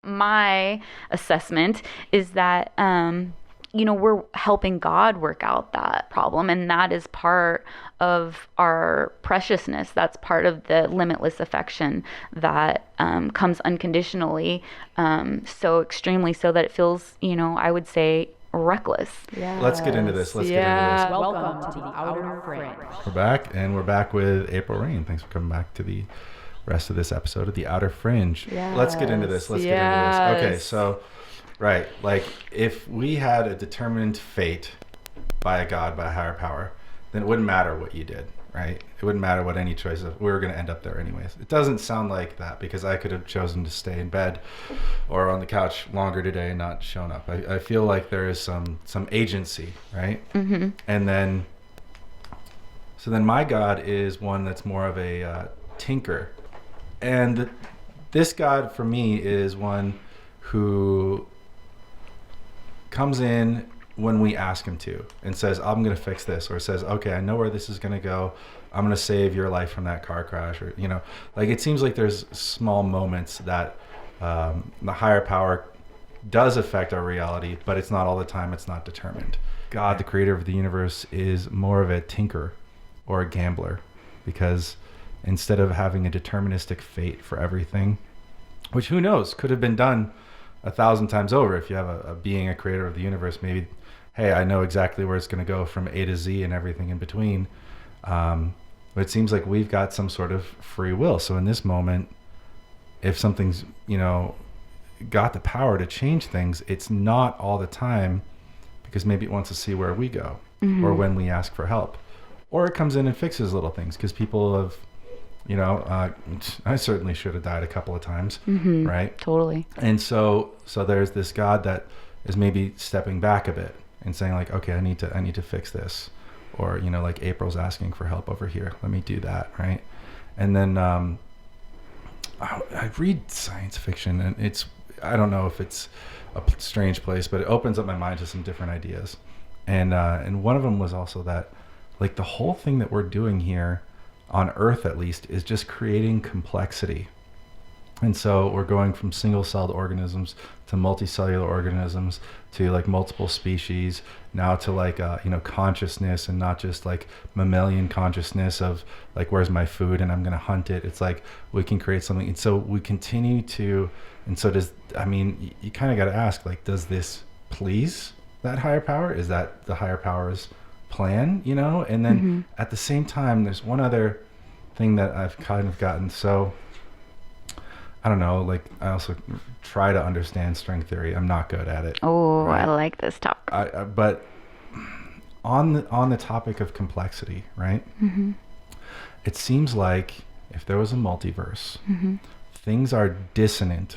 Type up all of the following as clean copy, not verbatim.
my assessment is that we're helping God work out that problem, and that is part of our preciousness. That's part of the limitless affection that comes unconditionally, so extremely so that it feels, I would say, reckless. Yes. Let's get into this. Welcome to the Outer Fringe. We're back, and we're back with Arpil Rayn. Thanks for coming back to the rest of this episode of the Outer Fringe. Yes. Let's get into this. Okay, so, right, like if we had a determined fate by a God, by a higher power, then it wouldn't matter what you did, right? It wouldn't matter what any choice of, we were going to end up there anyways. It doesn't sound like that, because I could have chosen to stay in bed or on the couch longer today and not shown up. I feel like there is some agency, right? Mm-hmm. And then, so then my God is one that's more of a tinker. And this God for me is one who comes in when we ask him to and says, I'm going to fix this, or says, okay, I know where this is going to go. I'm going to save your life from that car crash, or, like it seems like there's small moments that the higher power does affect our reality, but it's not all the time. It's not determined. God, the creator of the universe, is more of a tinker or a gambler, because instead of having a deterministic fate for everything, which who knows, could have been done 1,000 times over. If you have a being, a creator of the universe, maybe, hey, I know exactly where it's going to go from A to Z and everything in between. But it seems like we've got some sort of free will. So in this moment, if something's, got the power to change things, it's not all the time, because maybe it wants to see where we go, mm-hmm. or when we ask for help, or it comes in and fixes little things, because people have, I certainly should have died a couple of times, mm-hmm. right? Totally. And so there's this God that is maybe stepping back a bit and saying like, okay, I need to fix this, or like April's asking for help over here. Let me do that, right? And then I read science fiction, and I don't know if it's a strange place, but it opens up my mind to some different ideas, and one of them was also that like the whole thing that we're doing here on Earth, at least, is just creating complexity. And so we're going from single-celled organisms to multicellular organisms to like multiple species, now to like consciousness, and not just like mammalian consciousness of like, where's my food and I'm gonna hunt it. It's like we can create something, and so we continue to. And so you kind of got to ask, like, does this please that higher power? Is that the higher power's plan? And then mm-hmm. at the same time, there's one other thing that I've kind of gotten so. I don't know, like I also try to understand string theory. I'm not good at it. Oh, right? I like this topic. But on the topic of complexity, right? Mm-hmm. It seems like if there was a multiverse, mm-hmm. things are dissonant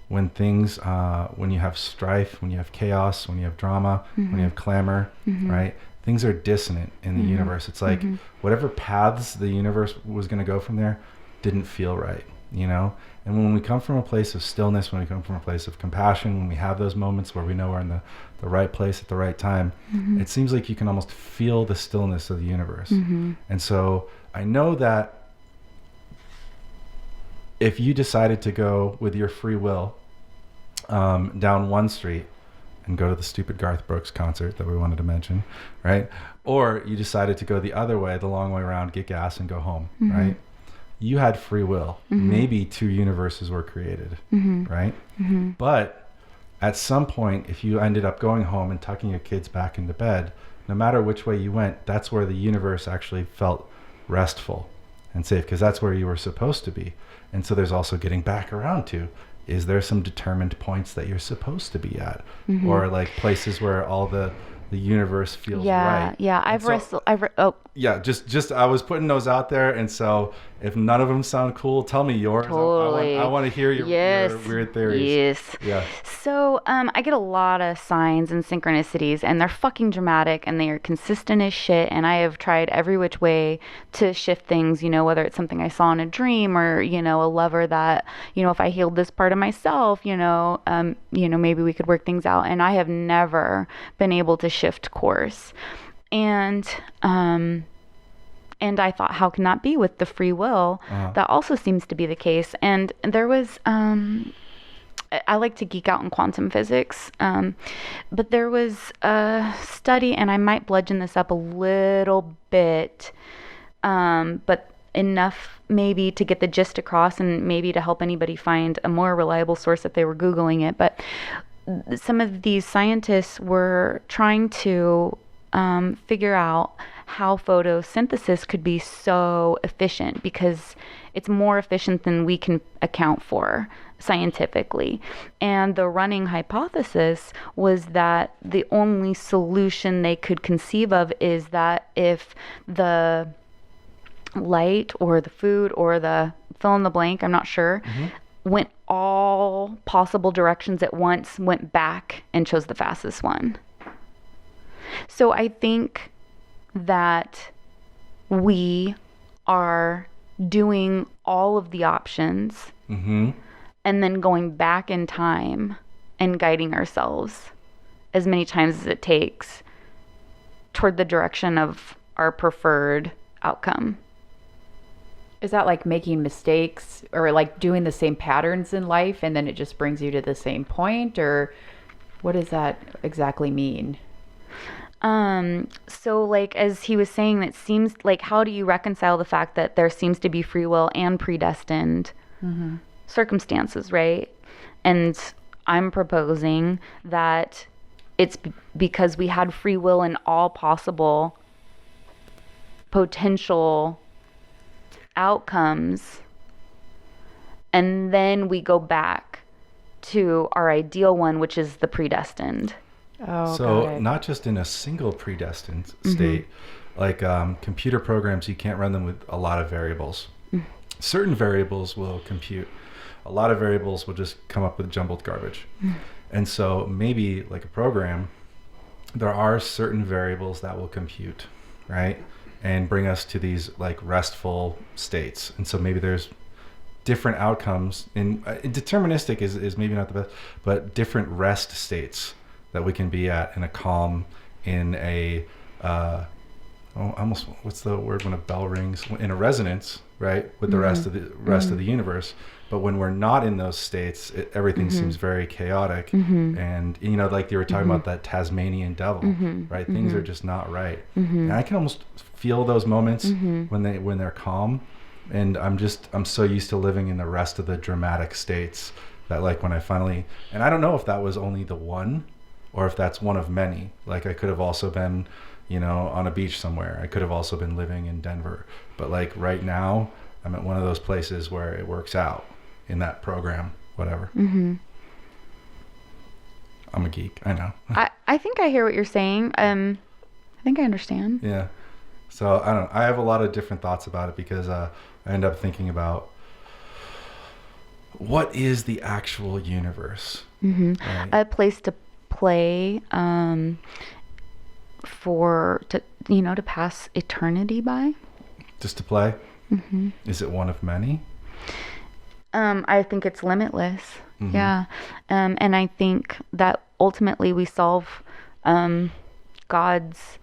when when you have strife, when you have chaos, when you have drama, mm-hmm. when you have clamor, mm-hmm. right? Things are dissonant in the mm-hmm. universe. It's like mm-hmm. whatever paths the universe was going to go from there didn't feel right, And when we come from a place of stillness, when we come from a place of compassion, when we have those moments where we know we're in the right place at the right time, mm-hmm. it seems like you can almost feel the stillness of the universe. Mm-hmm. And so I know that if you decided to go with your free will down one street and go to the stupid Garth Brooks concert that we wanted to mention, right? Or you decided to go the other way, the long way around, get gas and go home, mm-hmm. right? You had free will. Mm-hmm. Maybe two universes were created, mm-hmm. right? Mm-hmm. But at some point, if you ended up going home and tucking your kids back into bed, no matter which way you went, that's where the universe actually felt restful and safe, because that's where you were supposed to be. And so there's also getting back around to, is there some determined points that you're supposed to be at? Mm-hmm. Or like places where all the universe feels right. Yeah, just I was putting those out there, and so if none of them sound cool, tell me yours. Totally. I want to hear your weird theories. Yes. Yeah. So I get a lot of signs and synchronicities, and they're fucking dramatic, and they are consistent as shit, and I have tried every which way to shift things, whether it's something I saw in a dream, or, a lover that, if I healed this part of myself, maybe we could work things out. And I have never been able to shift course. And I thought, how can that be with the free will? Uh-huh. That also seems to be the case. And there was I like to geek out in quantum physics. But there was a study, and I might bludgeon this up a little bit, but enough maybe to get the gist across and maybe to help anybody find a more reliable source if they were Googling it. But some of these scientists were trying to figure out how photosynthesis could be so efficient, because it's more efficient than we can account for scientifically. And the running hypothesis was that the only solution they could conceive of is that if the light or the food or the fill in the blank, I'm not sure, went all possible directions at once, went back and chose the fastest one. So I think that we are doing all of the options and then going back in time and guiding ourselves as many times as it takes toward the direction of our preferred outcome. Is that like making mistakes or like doing the same patterns in life and then it just brings you to the same point? Or what does that exactly mean? So like, as he was saying, it seems like, how do you reconcile the fact that there seems to be free will and predestined circumstances, right? And I'm proposing that it's because we had free will in all possible potential outcomes, and then we go back to our ideal one, which is the predestined. Oh, so not just in a single predestined state, like computer programs, you can't run them with a lot of variables. Certain variables will compute. A lot of variables will just come up with jumbled garbage. And so maybe like a program, there are certain variables that will compute, right? And bring us to these like restful states. And so maybe there's different outcomes in deterministic is maybe not the best, but different rest states that we can be at in a calm, in a almost, what's the word when a bell rings, in a resonance, right, with the rest of the universe. But when we're not in those states, everything seems very chaotic. And you know, like you were talking about that Tasmanian devil, right? Things are just not right. And I can almost feel those moments when they're calm. And I'm so used to living in the rest of the dramatic states that, like, when I finally, and I don't know if that was only the one or if that's one of many. Like, I could have also been, you know, on a beach somewhere. I could have also been living in Denver. But like right now, I'm at one of those places where it works out in that program, whatever. I'm a geek, I know. I think I hear what you're saying. I think I understand. Yeah. So I don't know. I have a lot of different thoughts about it because I end up thinking about what is the actual universe? Right? A place to play, to pass eternity by. Just to play? Is it one of many? I think it's limitless. Yeah. And I think that ultimately we solve God's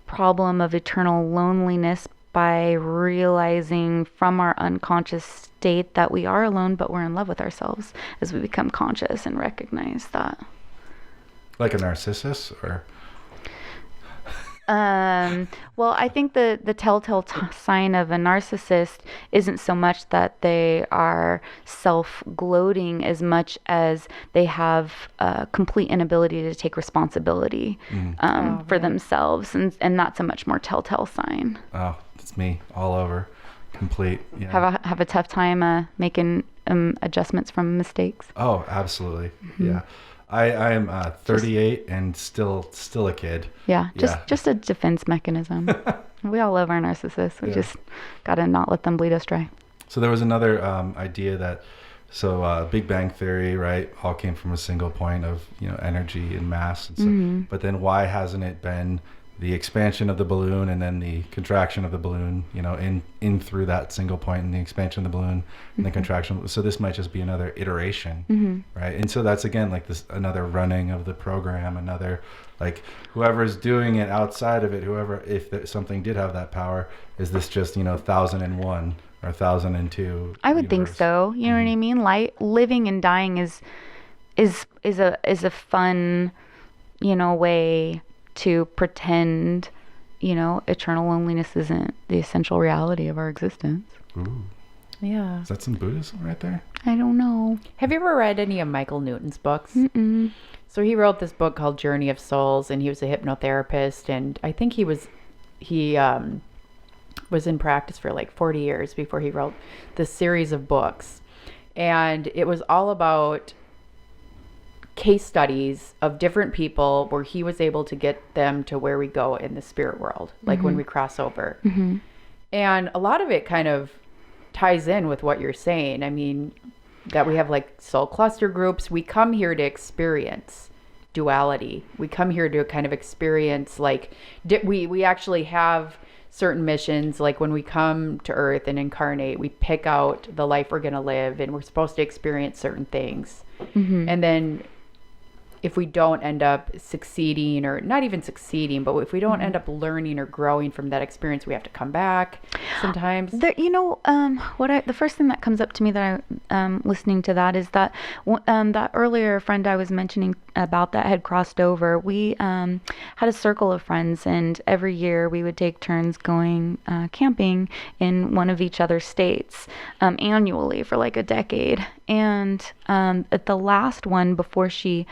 problem of eternal loneliness by realizing from our unconscious state that we are alone, but we're in love with ourselves as we become conscious and recognize that. Like a narcissus, or? Well, I think the telltale sign of a narcissist isn't so much that they are self-gloating as much as they have a complete inability to take responsibility for themselves, and that's a much more telltale sign. Oh, it's me all over, complete. Yeah. Have a tough time making adjustments from mistakes. Oh, absolutely. Yeah. I am 38 and still a kid. Yeah, just a defense mechanism. We all love our narcissists. We just gotta not let them bleed us dry. So there was another idea that, Big Bang Theory, right, all came from a single point of, you know, energy and mass. And so, but then why hasn't it been the expansion of the balloon and then the contraction of the balloon, you know, in through that single point, and the expansion of the balloon and the contraction. So this might just be another iteration, right? And so that's, again, like this, another running of the program, another, like, whoever's doing it outside of it, if something did have that power, is this just, you know, 1001 or 1002? I would think so. You know what I mean? Living and dying is is a fun, way to pretend, eternal loneliness isn't the essential reality of our existence. Ooh. Yeah. Is that some Buddhism right there? I don't know. Have you ever read any of Michael Newton's books? Mm-mm. So he wrote this book called Journey of Souls, and he was a hypnotherapist, and I think he was in practice for like 40 years before he wrote this series of books. And it was all about case studies of different people where he was able to get them to where we go in the spirit world, like when we cross over. Mm-hmm. And a lot of it kind of ties in with what you're saying. I mean, that we have like soul cluster groups. We come here to experience duality. We come here to kind of experience like we actually have certain missions. Like when we come to Earth and incarnate, we pick out the life we're going to live, and we're supposed to experience certain things. Mm-hmm. And then if we don't end up succeeding, or not even succeeding, but if we don't end up learning or growing from that experience, we have to come back sometimes. The first thing that comes up to me that I listening to that is that that earlier friend I was mentioning about that had crossed over. We had a circle of friends, and every year we would take turns going camping in one of each other's states annually for like a decade. And at the last one before she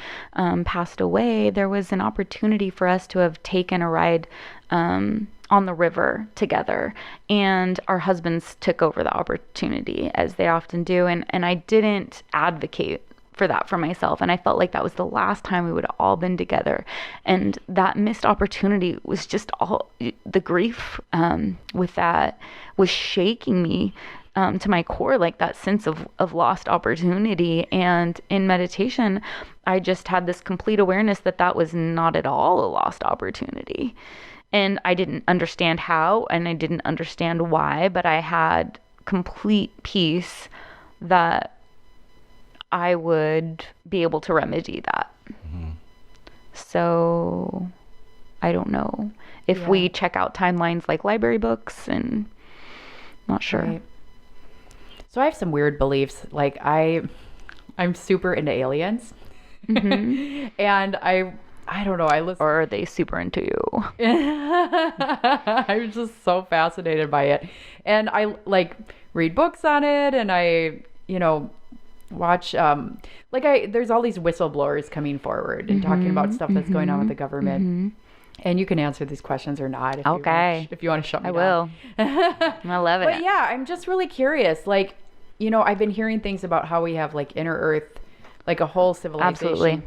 passed away, there was an opportunity for us to have taken a ride on the river together, and our husbands took over the opportunity, as they often do, and I didn't advocate for that for myself, and I felt like that was the last time we would have all been together, and that missed opportunity was just all the grief with that was shaking me to my core, like that sense of lost opportunity. And in meditation, I just had this complete awareness that was not at all a lost opportunity. And I didn't understand how, and I didn't understand why, but I had complete peace that I would be able to remedy that. Mm-hmm. So I don't know if we check out timelines like library books, and not sure. Right. So I have some weird beliefs. Like I'm super into aliens. Mm-hmm. And I don't know. I listen. Or are they super into you? I'm just so fascinated by it. And I like read books on it, and I, watch, there's all these whistleblowers coming forward and talking about stuff that's going on with the government. Mm-hmm. And you can answer these questions or not. If you want to shut me I down. will. I love it. But yeah, I'm just really curious. Like, I've been hearing things about how we have like inner Earth, like a whole civilization. Absolutely.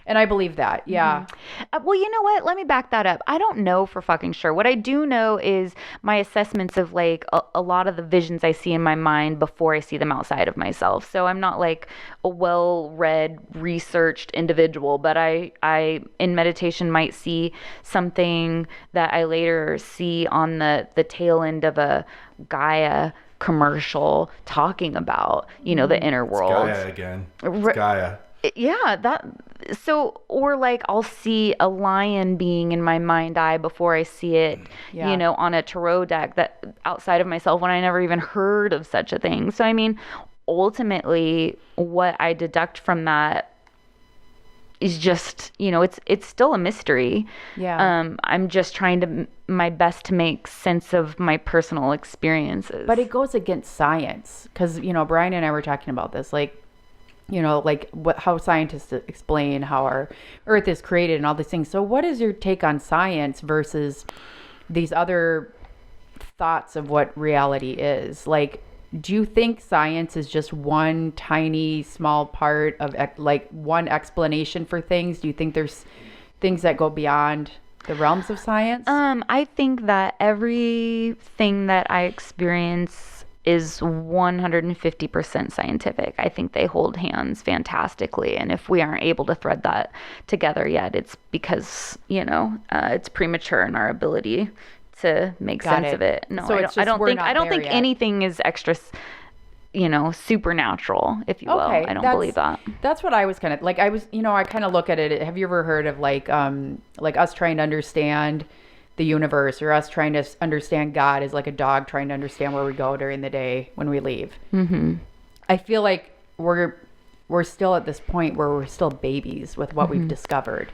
And I believe that. Yeah. Mm-hmm. Well, you know what? Let me back that up. I don't know for fucking sure. What I do know is my assessments of like a lot of the visions I see in my mind before I see them outside of myself. So I'm not like a well-read, researched individual, but I in meditation might see something that I later see on the tail end of a Gaia commercial talking about, the inner world. It's Gaia again. It's Gaia. Yeah, or like I'll see a lion being in my mind eye before I see it, on a tarot deck that outside of myself when I never even heard of such a thing. So, I mean, ultimately what I deduct from that is just, it's still a mystery. Yeah. I'm just trying my best to make sense of my personal experiences. But it goes against science because, Brian and I were talking about this, like, how scientists explain how our Earth is created and all these things. So what is your take on science versus these other thoughts of what reality is? Like, do you think science is just one tiny, small part of like one explanation for things? Do you think there's things that go beyond the realms of science? I think that everything that I experience is 150% scientific. I think they hold hands fantastically. And if we aren't able to thread that together yet, it's because, it's premature in our ability to make sense of it. No, so I don't think anything is extra, supernatural, if you will. I don't believe that. That's what I was kind of like. I kind of look at it. Have you ever heard of like us trying to understand the universe, or us trying to understand God is like a dog trying to understand where we go during the day when we leave? Mm-hmm. I feel like we're we're still at this point where we're still babies with what we've discovered.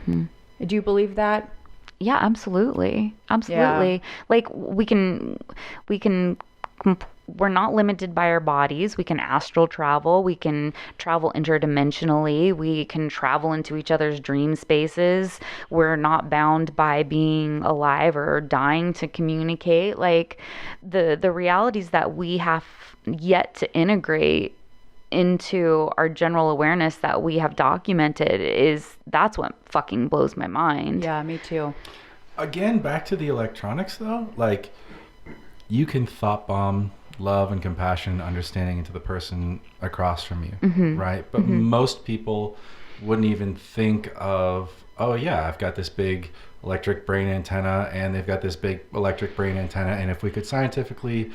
Do you believe that? Yeah, absolutely. Absolutely. Like we're not limited by our bodies. We can astral travel. We can travel interdimensionally. We can travel into each other's dream spaces. We're not bound by being alive or dying to communicate. Like the realities that we have yet to integrate into our general awareness that we have documented that's what fucking blows my mind. Yeah, me too. Again, back to the electronics though, like you can thought bomb love and compassion, understanding into the person across from you, right? But most people wouldn't even think of, oh yeah, I've got this big electric brain antenna and they've got this big electric brain antenna, and if we could scientifically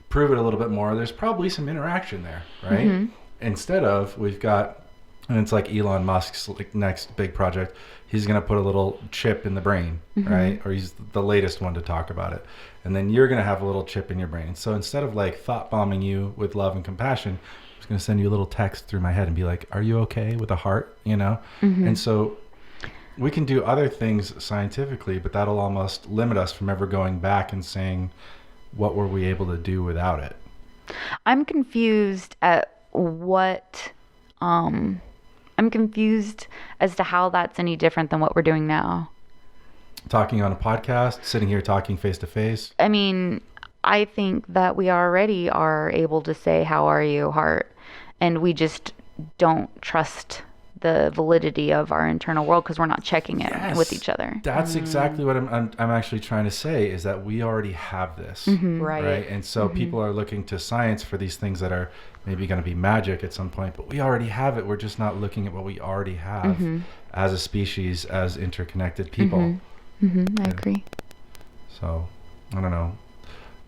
prove it a little bit more, there's probably some interaction there, right? Instead of, we've got, and it's like Elon Musk's like next big project, he's going to put a little chip in the brain, right? Or he's the latest one to talk about it. And then you're going to have a little chip in your brain. So instead of like thought bombing you with love and compassion, I'm just going to send you a little text through my head and be like, are you okay, with a heart, you know? And so we can do other things scientifically, but that'll almost limit us from ever going back and saying, what were we able to do without it? I'm confused at I'm confused as to how that's any different than what we're doing now. Talking on a podcast, sitting here talking face to face. I mean, I think that we already are able to say, how are you, heart? And we just don't trust the validity of our internal world because we're not checking it with each other. That's exactly what I'm actually trying to say, is that we already have this, right? And so people are looking to science for these things that are maybe going to be magic at some point, but we already have it. We're just not looking at what we already have as a species, as interconnected people. I agree. So, I don't know.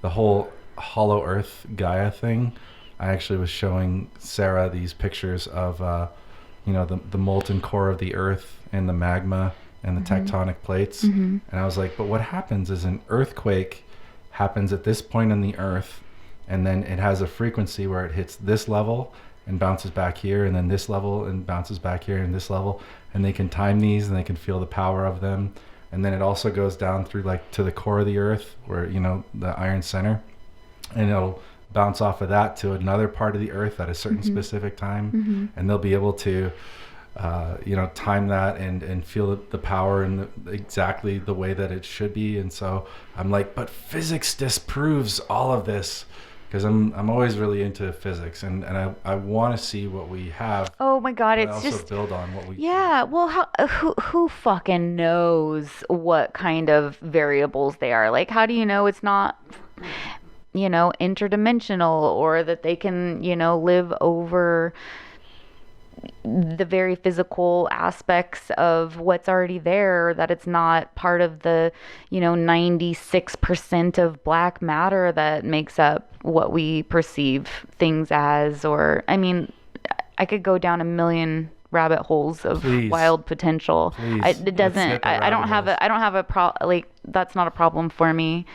The whole hollow earth Gaia thing, I actually was showing Sarah these pictures of the molten core of the earth and the magma and the tectonic plates. And I was like, but what happens is an earthquake happens at this point in the earth, and then it has a frequency where it hits this level and bounces back here, and then this level and bounces back here, and this level, and they can time these and they can feel the power of them. And then it also goes down through like to the core of the earth where, the iron center, and it'll bounce off of that to another part of the earth at a certain specific time, and they'll be able to time that and feel the power in exactly the way that it should be. And so I'm like, but physics disproves all of this, because I'm always really into physics, and I want to see what we have. Oh my God, it's also just build on what we. Yeah, well, who fucking knows what kind of variables they are? Like, how do you know it's not interdimensional, or that they can, live over the very physical aspects of what's already there, or that it's not part of the, 96% of black matter that makes up what we perceive things as. Or, I mean, I could go down a million rabbit holes of wild potential. It doesn't, I don't have that's not a problem for me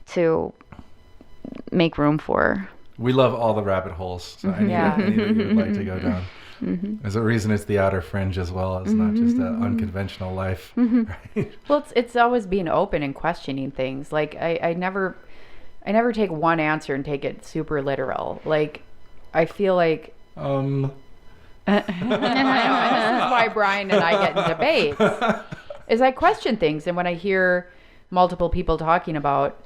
to make room for. We love all the rabbit holes, so any that you would like to go down. There's a reason it's the outer fringe as well. It's not just an unconventional life. Right? Well, it's always being open and questioning things. Like I never take one answer and take it super literal. Like I feel like I know, and this is why Brian and I get in debates, is I question things. And when I hear multiple people talking about,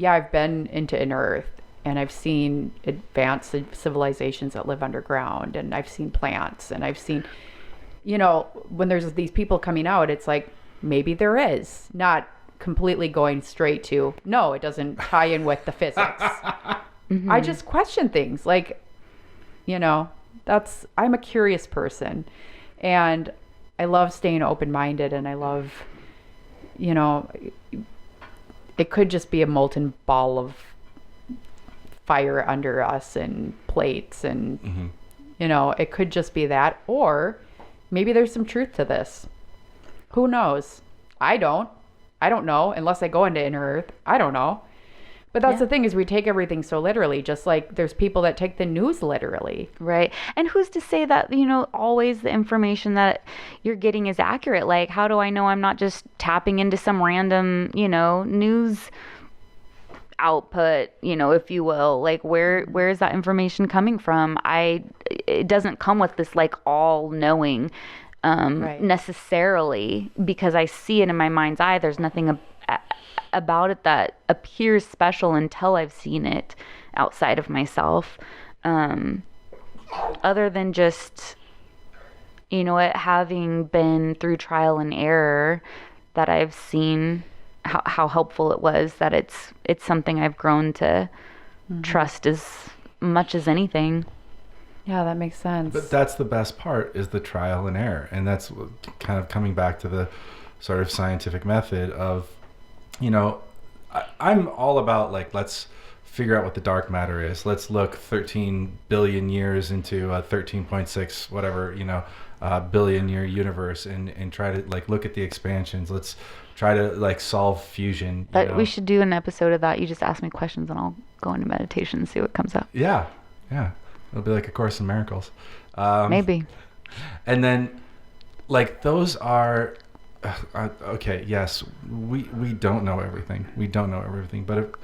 I've been into inner earth, and I've seen advanced civilizations that live underground, and I've seen plants, and I've seen, when there's these people coming out, it's like, maybe there is, not completely going straight to, no, it doesn't tie in with the physics. I just question things, like, I'm a curious person, and I love staying open-minded, and I love, it could just be a molten ball of fire under us and plates, and it could just be that, or maybe there's some truth to this. Who knows? I don't know unless I go into inner earth. I don't know, But that's Yeah. the thing is we take everything so literally, just like there's people that take the news literally. Right. And who's to say that, always the information that you're getting is accurate? Like, how do I know I'm not just tapping into some random, news output, if you will? Like, where is that information coming from? It doesn't come with this like all knowing Right. necessarily, because I see it in my mind's eye. There's nothing about it that appears special until I've seen it outside of myself. Other than just, it having been through trial and error, that I've seen how helpful it was, that it's something I've grown to trust as much as anything. Yeah, that makes sense. But that's the best part, is the trial and error. And that's kind of coming back to the sort of scientific method of, I'm all about like, let's figure out what the dark matter is. Let's look 13 billion years into a 13.6 whatever, billion year universe and try to like look at the expansions. Let's try to like solve fusion. But we should do an episode of that. You just ask me questions and I'll go into meditation and see what comes up. Yeah. It'll be like A Course in Miracles. Maybe. And then like those are okay, yes, we don't know everything. But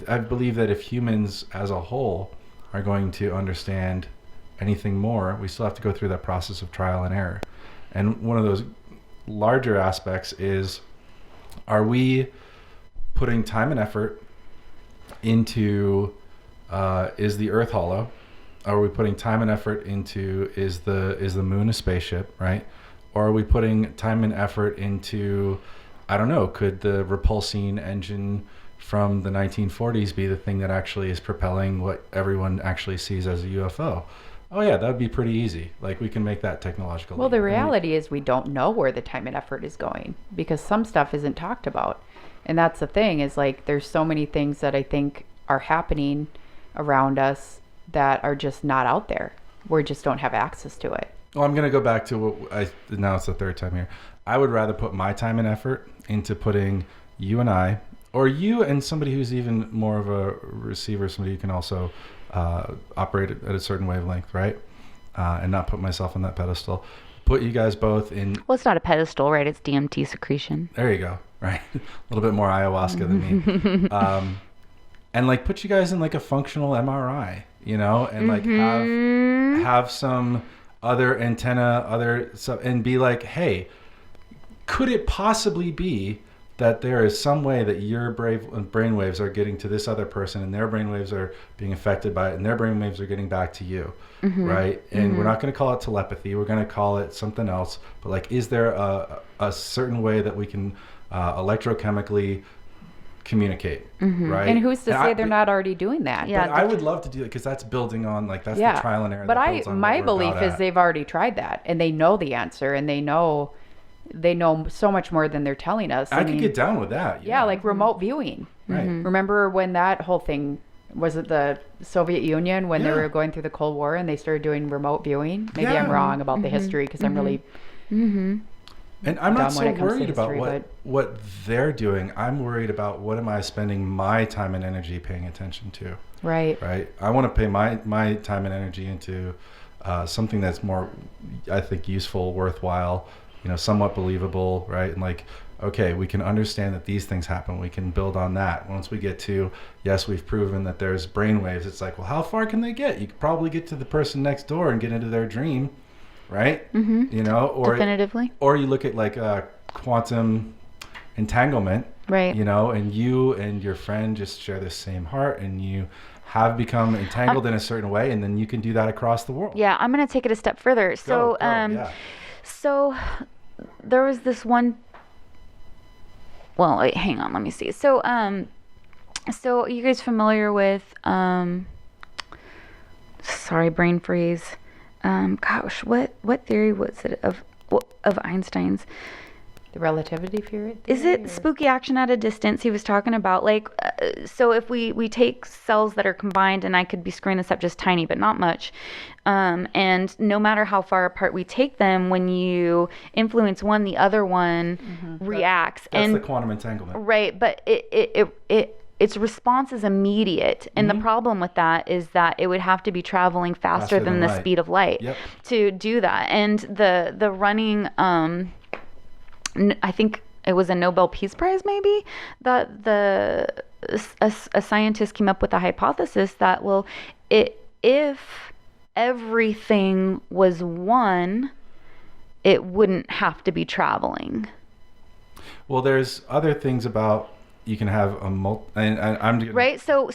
I believe that if humans as a whole are going to understand anything more, we still have to go through that process of trial and error. And one of those larger aspects is, are we putting time and effort into is the Earth hollow? Are we putting time and effort into is the moon a spaceship, right? Or are we putting time and effort into, I don't know, could the repulsing engine from the 1940s be the thing that actually is propelling what everyone actually sees as a UFO? Oh yeah, that would be pretty easy. Like we can make that technological. Well, the reality is we don't know where the time and effort is going, because some stuff isn't talked about. And that's the thing, is like there's so many things that I think are happening around us that are just not out there. We just don't have access to it. Well, I'm going to go back to what now it's the third time here. I would rather put my time and effort into putting you and I, or you and somebody who's even more of a receiver, somebody who can also operate at a certain wavelength, right? And not put myself on that pedestal. Put you guys both in. Well, it's not a pedestal, right? It's DMT secretion. There you go. Right. A little bit more ayahuasca than me. And like put you guys in like a functional MRI, and like have some other antenna, other stuff, and be like, hey, could it possibly be that there is some way that your brainwaves are getting to this other person, and their brainwaves are being affected by it, and their brainwaves are getting back to you, right? And we're not going to call it telepathy. We're going to call it something else. But like, is there a certain way that we can electrochemically communicate, right? And who's to say they're not already doing that? Yeah. But I would love to do it, because that's building on, like, that's the trial and error. But that builds on my what we're belief about is at. they've already tried that, and they know the answer, and they know so much more than they're telling us. I could get down with that. Yeah, like remote viewing. Right. Remember when that whole thing, was it the Soviet Union, when they were going through the Cold War and they started doing remote viewing? Maybe I'm wrong about the history, because I'm really And I'm not dumb when so it comes to worried about history, what they're doing. I'm worried about what am I spending my time and energy paying attention to. right. I want to pay my time and energy into something that's more, I think, useful, worthwhile, somewhat believable, right? And like, okay, we can understand that these things happen. We can build on that. Once we get to, yes, we've proven that there's brainwaves. It's like, well, how far can they get? You could probably get to the person next door and get into their dream, right? Or Definitively. Or you look at like quantum entanglement, Right. and you and your friend just share the same heart, and you have become entangled in a certain way, and then you can do that across the world. Yeah, I'm going to take it a step further. So, yeah. so there was this one. Well, wait, hang on, let me see. So, so are you guys familiar with? Sorry, brain freeze. Gosh, what theory was it of Einstein's? The relativity theory? Is it spooky action at a distance he was talking about? Like, so if we take cells that are combined, and I could be screwing this up just tiny, but not much, and no matter how far apart we take them, when you influence one, the other one reacts. That's and the quantum entanglement. right, but its response is immediate. And the problem with that is that it would have to be traveling faster than the light. speed of light Yep. to do that. And the running, I think it was a Nobel Peace Prize maybe, that a scientist came up with a hypothesis that, well, if everything was one, it wouldn't have to be traveling. Well, there's other things about you can have a I'm Right? So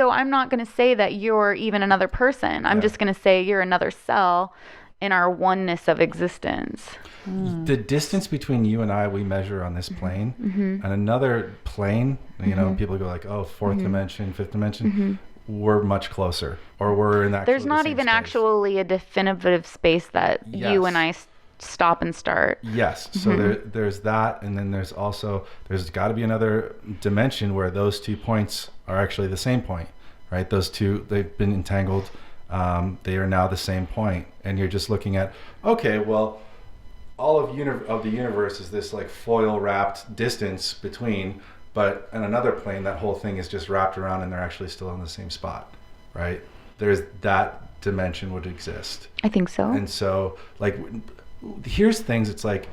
I'm not going to say that you're even another person. I'm just going to say you're another cell in our oneness of existence. The distance between you and I, we measure on this plane, and another plane, you know, people go like, oh, fourth dimension, fifth dimension, we're much closer, or we're in that. There's not even space. Actually a definitive space that you and I stop and start. Yes. So there's that, and then there's got to be another dimension where those 2 points are actually the same point, right? Those two, they've been entangled. They are now the same point, and you're just looking at, okay, well, all of the universe is this like foil wrapped distance between, but in another plane, that whole thing is just wrapped around, and they're actually still in the same spot, right? There's that dimension would exist. I think so. And so, like, here's things. It's like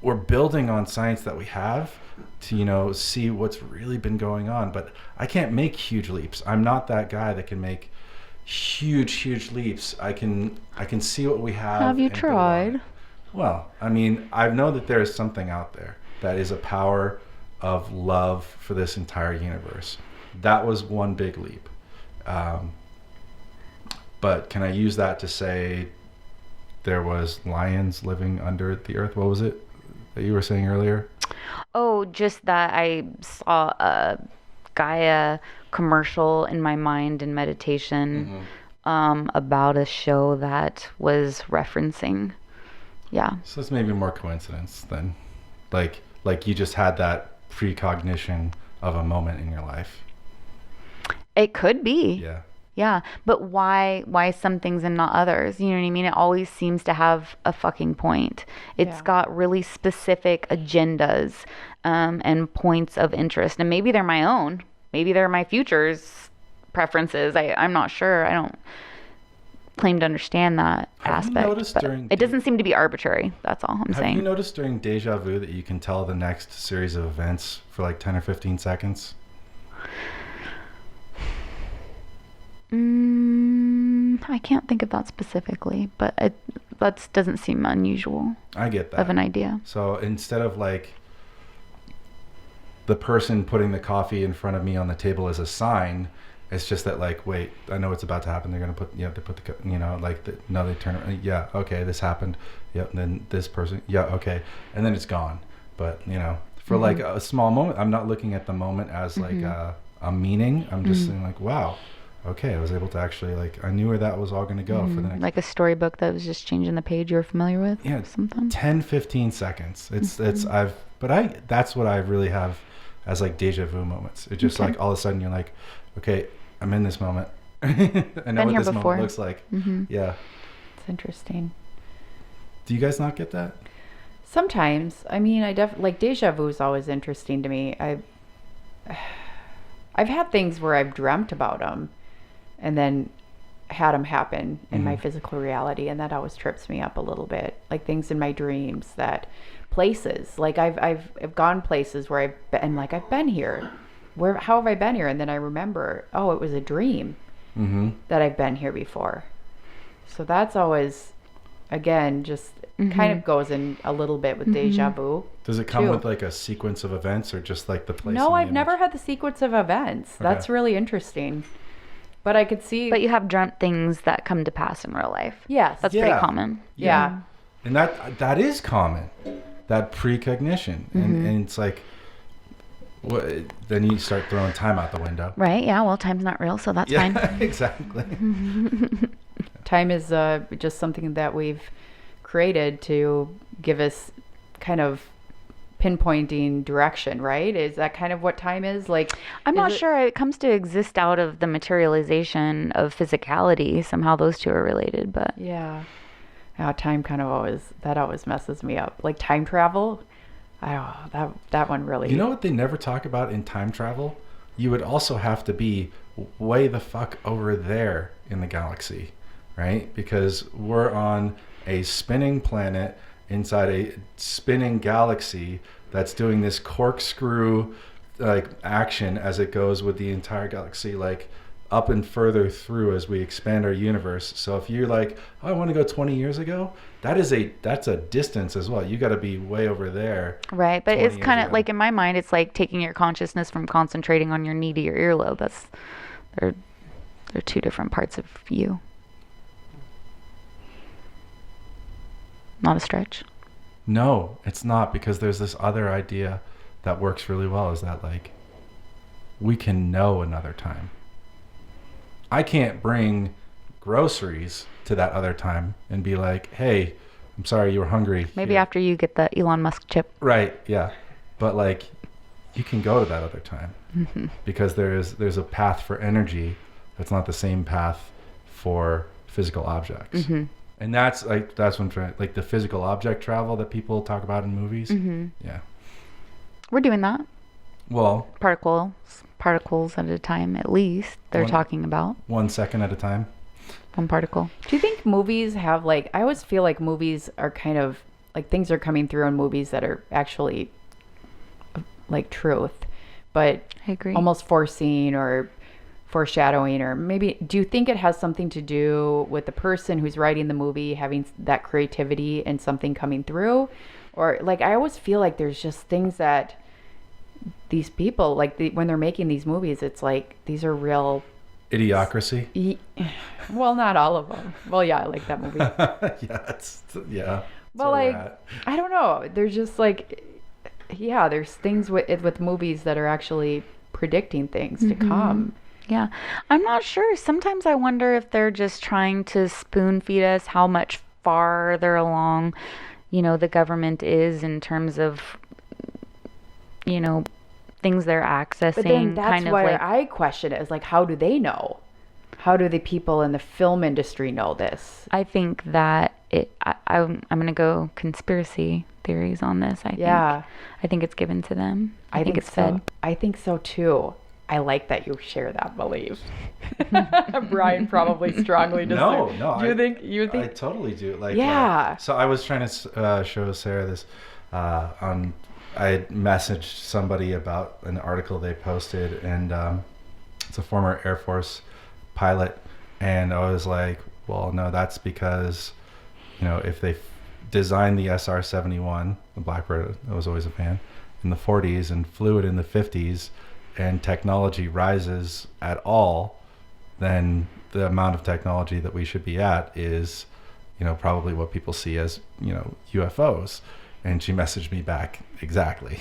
we're building on science that we have to, you know, see what's really been going on. But I can't make huge leaps. I'm not that guy that can make huge leaps. I can see what we have. Have you tried? Well, I mean, I know that there is something out there that is a power of love for this entire universe. That was one big leap. But can I use that to say there was lions living under the earth? What was it that you were saying earlier? Oh, just that I saw a Gaia commercial in my mind in meditation about a show that was referencing. Yeah. So it's maybe more coincidence than like you just had that precognition of a moment in your life. It could be. Yeah. Yeah, but why some things and not others? You know what I mean? It always seems to have a fucking point. It's got really specific agendas and points of interest. And maybe they're my own. Maybe they're my future's preferences. I'm not sure. I don't claim to understand that aspect. But it doesn't seem to be arbitrary. That's all I'm saying. Have you noticed during deja vu that you can tell the next series of events for like 10 or 15 seconds? I can't think of that specifically, but that doesn't seem unusual. I get that. Of an idea. So instead of like the person putting the coffee in front of me on the table as a sign, it's just that like, wait, I know what's about to happen. They're going to put, they put the, they turn around. Yeah, okay, this happened. Yep, and then this person, yeah, okay. And then it's gone. But, for like a small moment, I'm not looking at the moment as like a meaning. I'm just saying like, wow. Okay, I was able to actually I knew where that was all going to go for the next. Like a storybook that was just changing the page you're familiar with. Yeah, sometimes 10, 15 seconds. That's what I really have as like deja vu moments. It's just like all of a sudden you're like, okay, I'm in this moment. I know what this moment looks like. Yeah, it's interesting. Do you guys not get that? Sometimes. I mean, I definitely like deja vu is always interesting to me. I've had things where I've dreamt about them and then had them happen in my physical reality, and that always trips me up a little bit. Like things in my dreams, that places, like I've gone places where I've been here. How have I been here? And then I remember, oh, it was a dream that I've been here before. So that's always, again, just kind of goes in a little bit with deja vu. Does it come with like a sequence of events or just like the place? No, I've never had the sequence of events. Okay. That's really interesting. But I could see. But you have dreamt things that come to pass in real life. Yes. That's pretty common. Yeah. And that is common, that precognition. And it's like, then you start throwing time out the window. Right. Yeah. Well, time's not real, so that's fine. Exactly. Time is just something that we've created to give us kind of pinpointing direction, right? Is that kind of what time is? Like, I'm not sure. It comes to exist out of the materialization of physicality. Somehow those two are related, but yeah, time kind of always messes me up. Like time travel, that one really. You know what they never talk about in time travel? you would also have to be way the fuck over there in the galaxy, right? Because we're on a spinning planet inside a spinning galaxy that's doing this corkscrew like action as it goes with the entire galaxy, like up and further through as we expand our universe. So if you're like, oh, I want to go 20 years ago, that's a distance as well. You got to be way over there. Right, but 20 it's kind years of ago. like in my mind, it's like taking your consciousness from concentrating on your knee to your earlobe. They're two different parts of you. Not a stretch. No, it's not, because there's this other idea that works really well, is that like we can know another time. I can't bring groceries to that other time and be like, hey, I'm sorry you were hungry. Maybe Here." after you get the Elon Musk chip. Right, yeah. But like you can go to that other time because there's a path for energy that's not the same path for physical objects. And that's what I'm trying, like the physical object travel that people talk about in movies. Yeah. We're doing that. Well, Particles at a time, at least. They're talking about 1 second at a time. one particle. Do you think movies have like, I always feel like movies are kind of like things are coming through in movies that are actually like truth, but I agree. almost foreseen or foreshadowing, or maybe do you think it has something to do with the person who's writing the movie having that creativity and something coming through? Or like, I always feel like there's just things that these people like when they're making these movies, it's like these are real Idiocracy. well, not all of them. Well, yeah, I like that movie. Yeah. Well, like, I don't know. There's just like, yeah, there's things with movies that are actually predicting things to come. Yeah. I'm not sure. Sometimes I wonder if they're just trying to spoon feed us how much farther along, the government is in terms of, things they're accessing. But then that's kind of why like, I question it, is like, how do they know? How do the people in the film industry know this? I think that I'm going to go conspiracy theories on this. I think it's given to them. I think it's so. fed. I think so too. I like that you share that belief. Brian probably strongly disagrees. No. Do you think? I totally do. Like, yeah. So I was trying to show Sarah this I had messaged somebody about an article they posted, and it's a former Air Force pilot, and I was like, well, no, that's because, if they designed the SR-71, the Blackbird, I was always a fan, in the 40s and flew it in the 50s, and technology rises at all, then the amount of technology that we should be at is, probably what people see as, UFOs. And she messaged me back, exactly,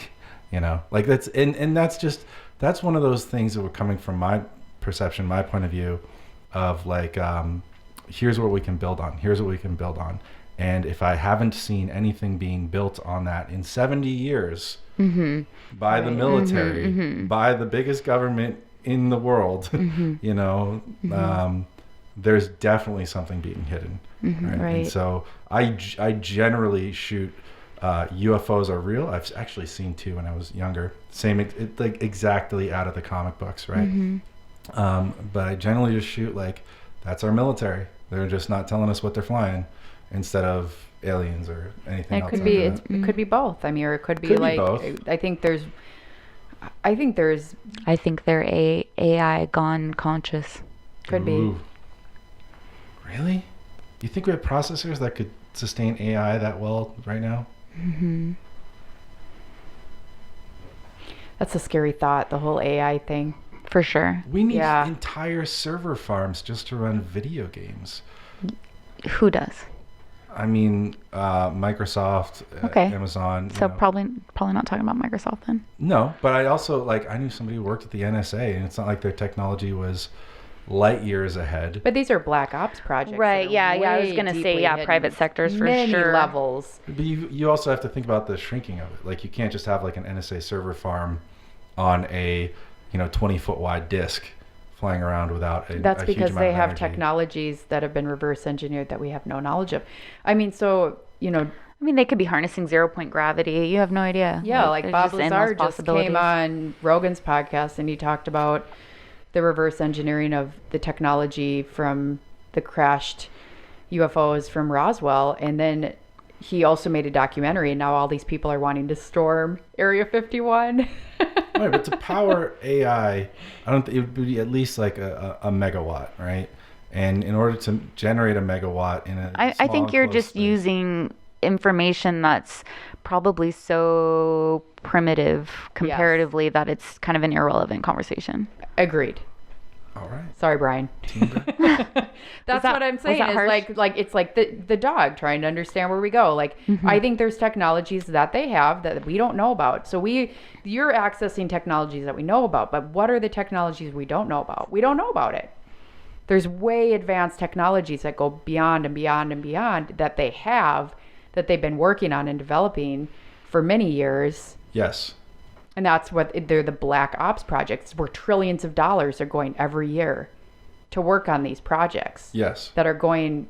like that's, and that's one of those things that were coming from my perception, my point of view of like, here's what we can build on. And if I haven't seen anything being built on that in 70 years by the military, by the biggest government in the world, there's definitely something being hidden. Right? And so I generally shoot UFOs are real. I've actually seen two when I was younger. Same, like exactly out of the comic books, right? But I generally just shoot like, that's our military. They're just not telling us what they're flying, instead of aliens or anything else. It could be both. I mean, or it could be like, both. I think they're AI gone conscious. Could be. Really? You think we have processors that could sustain AI that well right now? That's a scary thought, the whole AI thing. For sure. We need entire server farms just to run video games. Who does? I mean, Microsoft, Amazon. So probably not talking about Microsoft then. No, but I also I knew somebody who worked at the NSA, and it's not like their technology was light years ahead. But these are black ops projects. Right, I was going to say, private sectors for many sure. levels. But you also have to think about the shrinking of it. Like, you can't just have like an NSA server farm on a 20-foot wide disk flying around without a That's a huge because amount they of have energy. technologies that have been reverse engineered that we have no knowledge of. I mean, so I mean, they could be harnessing 0-point gravity. You have no idea. Yeah, like there's Bob just endless Lazar just came on Rogan's podcast and he talked about the reverse engineering of the technology from the crashed UFOs from Roswell. And then he also made a documentary, and now all these people are wanting to storm Area 51. Right, but to power AI, I don't think it would be at least like a megawatt, right? And in order to generate a megawatt in a I think small you're enclosed just space- using information that's probably so primitive comparatively that it's kind of an irrelevant conversation. Agreed. All right. Sorry, Brian. That's what I'm saying. that Is harsh? like it's like the dog trying to understand where we go. Like I think there's technologies that they have that we don't know about. So you're accessing technologies that we know about, but what are the technologies we don't know about? We don't know about it. There's way advanced technologies that go beyond and beyond and beyond that they have, that they've been working on and developing for many years. Yes. And that's what they're, the black ops projects, where trillions of dollars are going every year to work on these projects. Yes. That are going.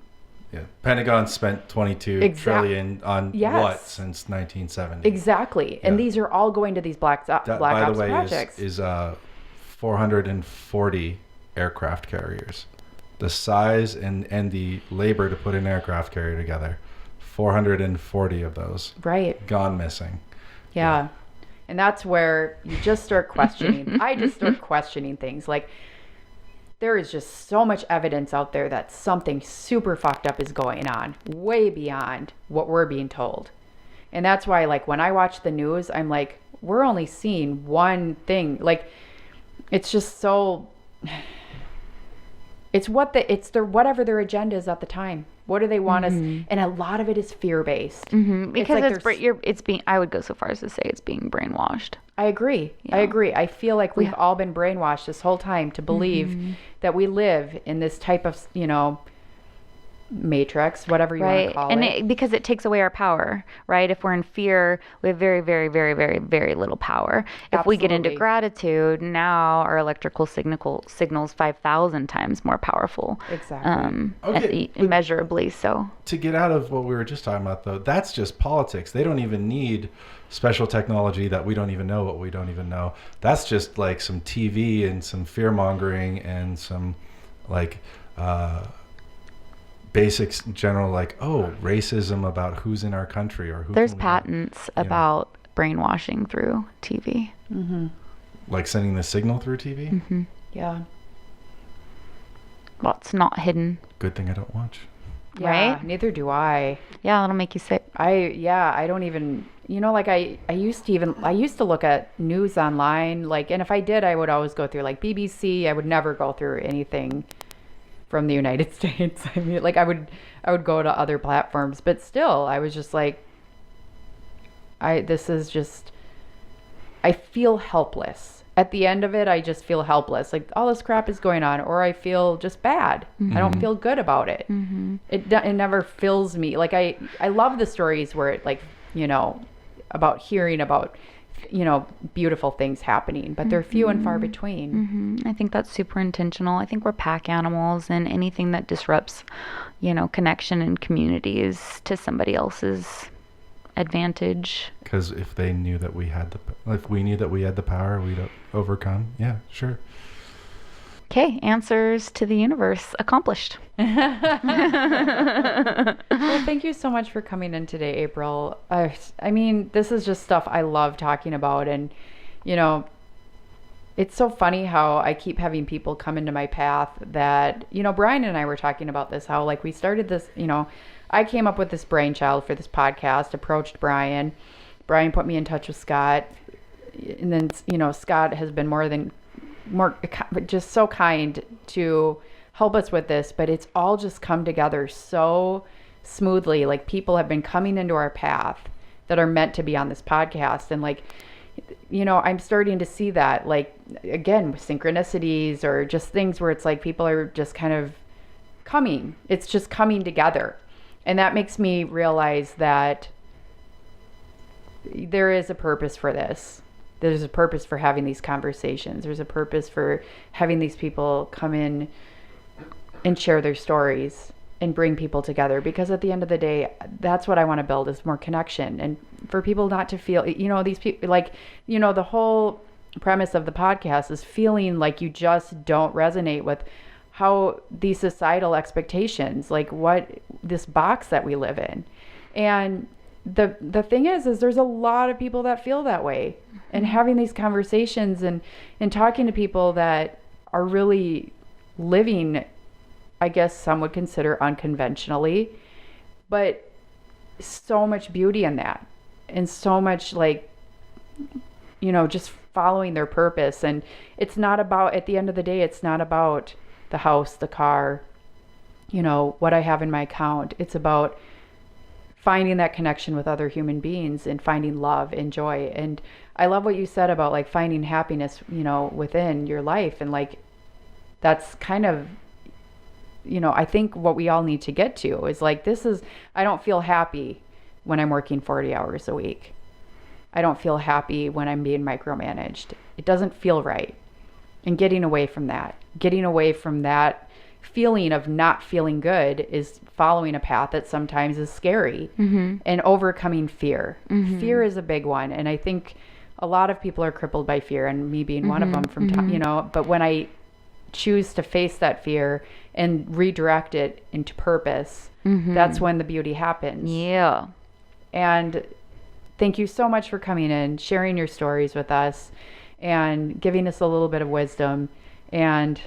Yeah. Pentagon spent 22 trillion on what since 1970? Exactly. And these are all going to these black By ops the way, projects. is 440 aircraft carriers. The size and the labor to put an aircraft carrier together. 440 of those. Right. Gone missing. Yeah. And that's where you just start questioning. I just start questioning things. Like, there is just so much evidence out there that something super fucked up is going on, way beyond what we're being told. And that's why, like, when I watch the news, I'm like, we're only seeing one thing. Like, it's just so... It's whatever their agenda is at the time. What do they want us? And a lot of it is fear-based. Because it's being, I would go so far as to say it's being brainwashed. I agree. Yeah. I agree. I feel like we've all been brainwashed this whole time to believe that we live in this type of, matrix, whatever you want to call it. Because it takes away our power, right? If we're in fear, we have very, very, very, very, very little power. If we get into Absolutely. gratitude, now our electrical signal's 5,000 times more powerful. Exactly. Okay, but- immeasurably so. To get out of what we were just talking about, though, that's just politics. They don't even need special technology that we don't even know what we don't even know. That's just like some TV and some fear mongering and some like basics general, like, oh, racism about who's in our country or who. There's can we- patents about brainwashing through TV. like sending the signal through TV. Yeah. Well, it's not hidden. Good thing I don't watch. Yeah. Right? Neither do I. Yeah, that'll make you sick. I don't even, like I used to look at news online, like, and if I did, I would always go through like BBC. I would never go through anything from the United States. I mean, like I would go to other platforms, but still I was just like, I feel helpless. At the end of it, I just feel helpless. Like all this crap is going on, or I feel just bad. I don't feel good about it. It never fills me. Like I love the stories where it, like, about hearing about, beautiful things happening, but they're few and far between. I think that's super intentional. I think we're pack animals, and anything that disrupts, connection and community is to somebody else's advantage. Because if they knew that we had if we knew that we had the power, we'd overcome. Yeah, sure. Okay, answers to the universe accomplished. Well, thank you so much for coming in today, April. I mean, this is just stuff I love talking about. And, it's so funny how I keep having people come into my path that, Brian and I were talking about this, how like we started this, I came up with this brainchild for this podcast, approached Brian. Brian put me in touch with Scott. And then, Scott has been just so kind to help us with this, but it's all just come together so smoothly. Like people have been coming into our path that are meant to be on this podcast. And like, I'm starting to see that, like, again, with synchronicities or just things where it's like people are just kind of coming. It's just coming together. And that makes me realize that there is a purpose for this. There's a purpose for having these conversations. There's a purpose for having these people come in and share their stories and bring people together, because at the end of the day, that's what I want to build, is more connection, and for people not to feel, these people, like, the whole premise of the podcast is feeling like you just don't resonate with how these societal expectations, like what this box that we live in. And the thing is there's a lot of people that feel that way, and having these conversations and talking to people that are really living, I guess some would consider unconventionally, but so much beauty in that, and so much like, just following their purpose. And it's not about, at the end of the day, it's not about the house, the car, what I have in my account. It's about finding that connection with other human beings and finding love and joy. And I love what you said about like finding happiness, within your life. And like, that's kind of, I think what we all need to get to is like, I don't feel happy when I'm working 40 hours a week. I don't feel happy when I'm being micromanaged. It doesn't feel right. And getting away from that feeling of not feeling good is following a path that sometimes is scary, and overcoming fear. Fear is a big one. And I think a lot of people are crippled by fear, and me being one of them from time, but when I choose to face that fear and redirect it into purpose, that's when the beauty happens. Yeah. And thank you so much for coming in, sharing your stories with us, and giving us a little bit of wisdom, and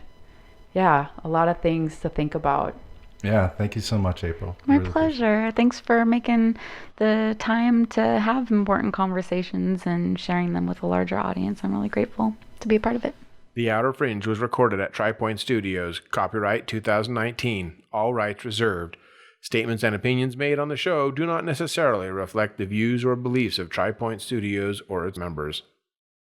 a lot of things to think about. Yeah, thank you so much, April. My pleasure. Thanks for making the time to have important conversations and sharing them with a larger audience. I'm really grateful to be a part of it. The Outer Fringe was recorded at Triii-Point Studios. Copyright 2019. All rights reserved. Statements and opinions made on the show do not necessarily reflect the views or beliefs of Triii-Point Studios or its members.